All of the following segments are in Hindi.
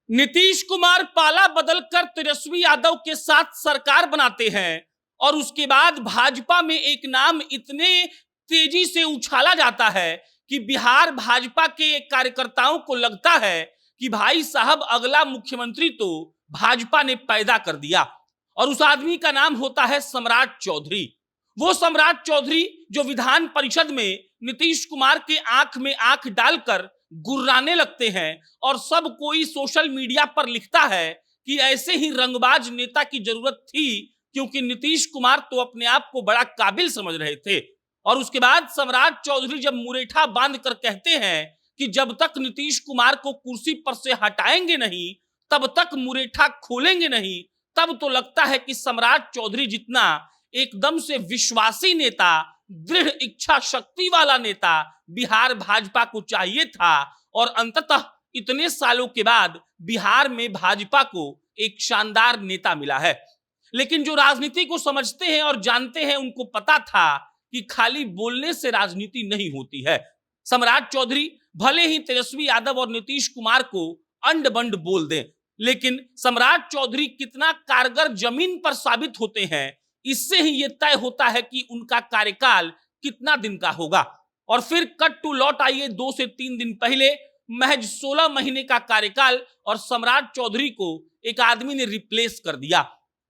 नीतीश कुमार पाला बदलकर तेजस्वी यादव के साथ सरकार बनाते हैं और उसके बाद भाजपा में एक नाम इतने तेजी से उछाला जाता है कि बिहार भाजपा के कार्यकर्ताओं को लगता है कि भाई साहब अगला मुख्यमंत्री तो भाजपा ने पैदा कर दिया। और उस आदमी का नाम होता है सम्राट चौधरी। वो सम्राट चौधरी जो विधान परिषद में नीतीश कुमार के आंख में आंख डालकर गुर्राने लगते हैं और सब कोई सोशल मीडिया पर लिखता है कि ऐसे ही रंगबाज नेता की जरूरत थी, क्योंकि नीतीश कुमार तो अपने आप को बड़ा काबिल समझ रहे थे। और उसके बाद सम्राट चौधरी जब मुरेठा बांध कर कहते हैं कि जब तक नीतीश कुमार को कुर्सी पर से हटाएंगे नहीं तब तक मुरेठा खोलेंगे नहीं, तब तो लगता है कि सम्राट चौधरी जितना एकदम से विश्वासी नेता, दृढ़ इच्छा शक्ति वाला नेता बिहार भाजपा को चाहिए था। और अंततः इतने सालों के बाद बिहार में भाजपा को एक शानदार नेता मिला है। लेकिन जो राजनीति को समझते हैं और जानते हैं उनको पता था कि खाली बोलने से राजनीति नहीं होती है। सम्राट चौधरी भले ही तेजस्वी यादव और नीतीश कुमार को अंड बंड बोल दें, लेकिन सम्राट चौधरी कितना कारगर जमीन पर साबित होते हैं इससे ही यह तय होता है कि उनका कार्यकाल कितना दिन का होगा। और फिर कट टू लौट आइए 2 से 3 दिन पहले, महज 16 महीने का कार्यकाल और सम्राट चौधरी को एक आदमी ने रिप्लेस कर दिया।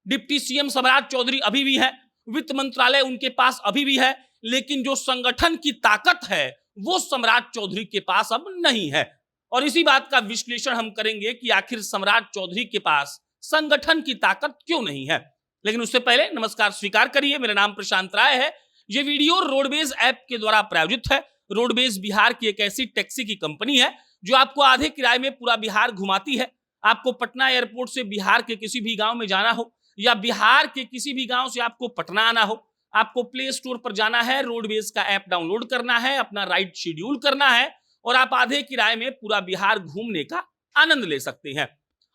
डिप्टी सीएम सम्राट चौधरी अभी भी है, वित्त मंत्रालय उनके पास अभी भी है, लेकिन जो संगठन की ताकत है वो सम्राट चौधरी के पास अब नहीं है। और इसी बात का विश्लेषण हम करेंगे कि आखिर सम्राट चौधरी के पास संगठन की ताकत क्यों नहीं है। लेकिन उससे पहले नमस्कार स्वीकार करिए, मेरा नाम प्रशांत राय है। यह वीडियो रोडवेज ऐप के द्वारा प्रायोजित है। रोडवेज बिहार की एक ऐसी टैक्सी की कंपनी है जो आपको आधे किराए में पूरा बिहार घुमाती है। आपको पटना एयरपोर्ट से बिहार के किसी भी गांव में जाना हो या बिहार के किसी भी गांव से आपको पटना आना हो, आपको प्ले स्टोर पर जाना है, रोडवेज का ऐप डाउनलोड करना है, अपना राइड शेड्यूल करना है और आप आधे किराए में पूरा बिहार घूमने का आनंद ले सकते हैं।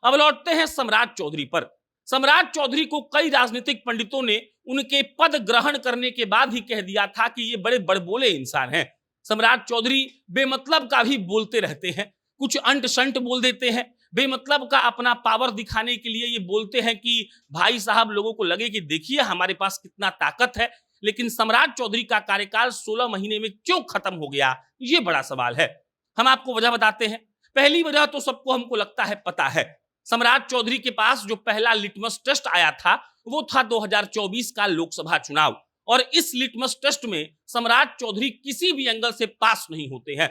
अब लौटते हैं सम्राट चौधरी पर। सम्राट चौधरी को कई राजनीतिक पंडितों ने उनके पद ग्रहण करने के बाद ही कह दिया था कि ये बड़े बड़बोले इंसान हैं। सम्राट चौधरी बेमतलब का भी बोलते रहते हैं, कुछ अंट शंट बोल देते हैं, बेमतलब का अपना पावर दिखाने के लिए ये बोलते हैं कि भाई साहब लोगों को लगे कि देखिए हमारे पास कितना ताकत है। लेकिन सम्राट चौधरी का कार्यकाल 16 महीने में क्यों खत्म हो गया, ये बड़ा सवाल है। हम आपको वजह बताते हैं। पहली वजह तो सबको हमको लगता है पता है। सम्राट चौधरी के पास जो पहला लिटमस टेस्ट आया था वो था 2024 का लोकसभा चुनाव, और इस लिटमस टेस्ट में सम्राट चौधरी किसी भी एंगल से पास नहीं होते हैं।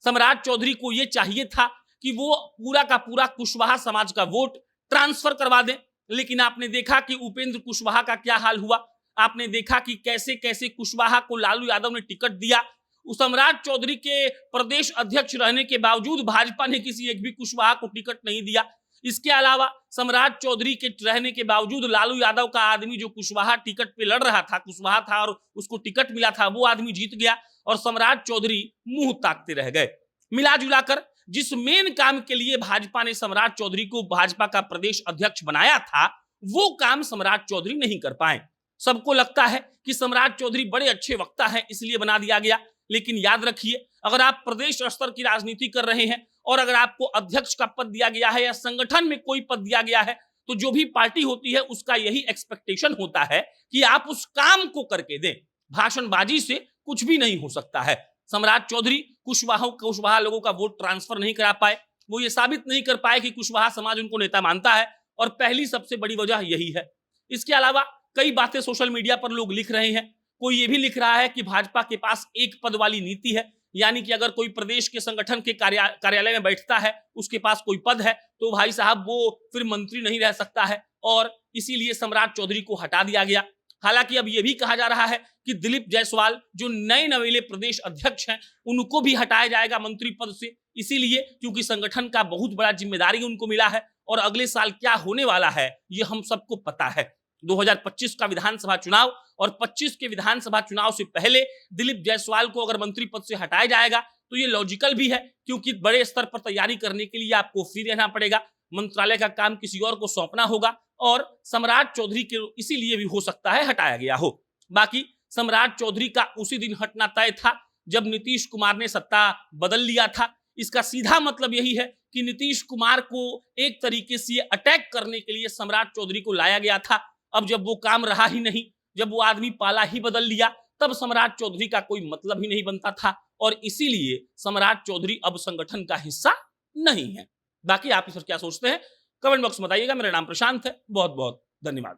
सम्राट चौधरी को यह चाहिए था कि वो पूरा का पूरा कुशवाहा समाज का वोट ट्रांसफर करवा दें, लेकिन आपने देखा कि उपेंद्र कुशवाहा का क्या हाल हुआ। आपने देखा कि कैसे कैसे कुशवाहा को लालू यादव ने टिकट दिया। सम्राट चौधरी के प्रदेश अध्यक्ष रहने के बावजूद भाजपा ने किसी एक भी कुशवाहा को टिकट नहीं दिया। इसके अलावा सम्राट चौधरी के रहने के बावजूद लालू यादव का आदमी जो कुशवाहा टिकट पे लड़ रहा था, कुशवाहा था और उसको टिकट मिला था, वो आदमी जीत गया और सम्राट चौधरी मुंह ताकते रह गए। मिला जुलाकर जिस मेन काम के लिए भाजपा ने सम्राट चौधरी को भाजपा का प्रदेश अध्यक्ष बनाया था वो काम सम्राट चौधरी नहीं कर पाए। सबको लगता है कि सम्राट चौधरी बड़े अच्छे वक्ता हैं इसलिए बना दिया गया, लेकिन याद रखिए अगर आप प्रदेश स्तर की राजनीति कर रहे हैं और अगर आपको अध्यक्ष का पद दिया गया है या संगठन में कोई पद दिया गया है तो जो भी पार्टी होती है उसका यही एक्सपेक्टेशन होता है कि आप उस काम को करके दें। भाषणबाजी से कुछ भी नहीं हो सकता है। सम्राट चौधरी कुशवाहा लोगों का वोट ट्रांसफर नहीं करा पाए, वो ये साबित नहीं कर पाए कि कुशवाहा समाज उनको नेता मानता है, और पहली सबसे बड़ी वजह यही है। इसके अलावा कई बातें सोशल मीडिया पर लोग लिख रहे हैं। कोई ये भी लिख रहा है कि भाजपा के पास एक पद वाली नीति है, यानी कि अगर कोई प्रदेश के संगठन के कार्यालय में बैठता है, उसके पास कोई पद है, तो भाई साहब वो फिर मंत्री नहीं रह सकता है और इसीलिए सम्राट चौधरी को हटा दिया गया। हालांकि अब यह भी कहा जा रहा है कि दिलीप जायसवाल जो नए नवेले प्रदेश अध्यक्ष हैं उनको भी हटाया जाएगा मंत्री पद से, इसीलिए क्योंकि संगठन का बहुत बड़ा जिम्मेदारी उनको मिला है और अगले साल क्या होने वाला है ये हम सबको पता है। 2025 का विधानसभा चुनाव और 25 के विधानसभा चुनाव से पहले दिलीप जायसवाल को अगर मंत्री पद से हटाया जाएगा तो ये लॉजिकल भी है, क्योंकि बड़े स्तर पर तैयारी करने के लिए आपको फ्री रहना पड़ेगा, मंत्रालय का काम किसी और को सौंपना होगा और सम्राट चौधरी के इसीलिए भी हो सकता है हटाया गया हो। बाकी सम्राट चौधरी का उसी दिन हटना तय था जब नीतीश कुमार ने सत्ता बदल लिया था। इसका सीधा मतलब यही है कि नीतीश कुमार को एक तरीके से अटैक करने के लिए सम्राट चौधरी को लाया गया था। अब जब वो काम रहा ही नहीं, जब वो आदमी पाला ही बदल लिया, तब सम्राट चौधरी का कोई मतलब ही नहीं बनता था और इसीलिए सम्राट चौधरी अब संगठन का हिस्सा नहीं है। बाकी आप इस पर क्या सोचते हैं कमेंट बॉक्स में बताइएगा। मेरा नाम प्रशांत है। बहुत बहुत धन्यवाद।